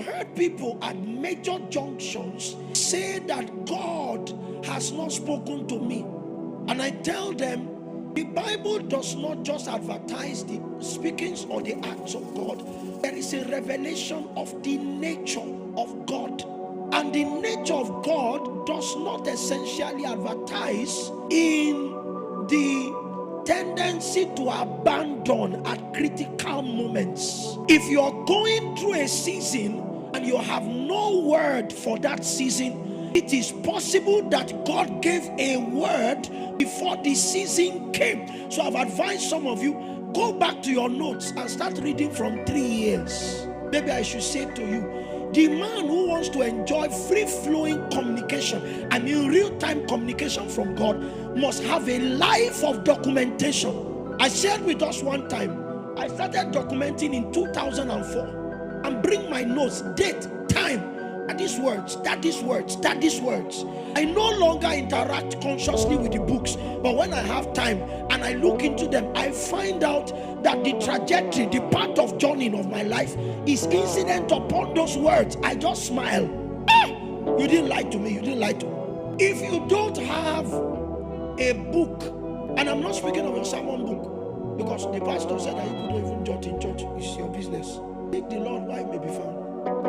heard people at major junctions say that God has not spoken to me. And I tell them, the Bible does not just advertise the speakings or the acts of God. There is a revelation of the nature of God. And the nature of God does not essentially advertise in the tendency to abandon at critical moments. If you're going through a season and you have no word for that season, it is possible that God gave a word before the season came. So I've advised some of you, go back to your notes and start reading from 3 years. Maybe I should say to you, the man who wants to enjoy free-flowing communication, I mean real-time communication from God, must have a life of documentation. I shared with us one time, I started documenting in 2004 and bring my notes, date, time, these words, these words. I no longer interact consciously with the books, but when I have time and I look into them, I find out that the trajectory, the path of journey of my life is incident upon those words. I just smile. You didn't lie to me. If you don't have a book, and I'm not speaking of your sermon book, because the pastor said that you couldn't even jot in church, it's your business. Seek the Lord while he may be found.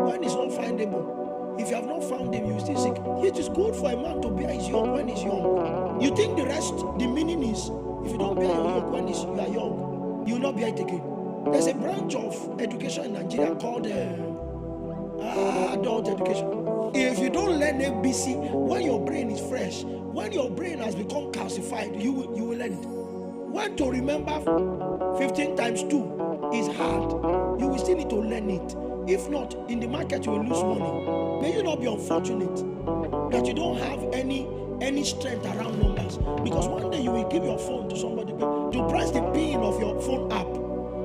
When he's not findable, if you have not found him, you still seek. It is good for a man to bear his yoke when he's young. You think the rest, the meaning is, if you don't bear your yoke when you are young, you will not bear it again. There's a branch of education in Nigeria called adult education. If you don't learn ABC when your brain is fresh, when your brain has become calcified, you will learn it. When to remember 15 times 2 is hard, you will still need to learn it. If not, in the market you will lose money. May you not be unfortunate that you don't have any strength around numbers, because one day you will give your phone to somebody, you press the pin of your phone app,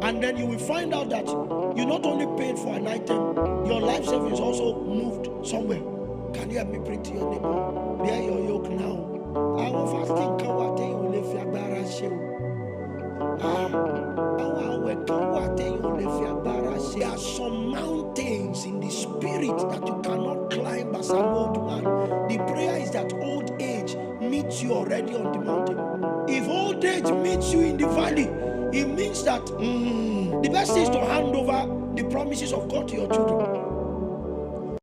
and then you will find out that you not only paid for an item, your life savings also moved somewhere. Can you help me bring to your neighbor? Bear your yoke now. I will fasting can what you will live your barrage. There are some mountains in the spirit that you cannot climb as an old man. The prayer is that old age meets you already on the mountain. If old age meets you in the valley, it means that the best is to hand over the promises of God to your children.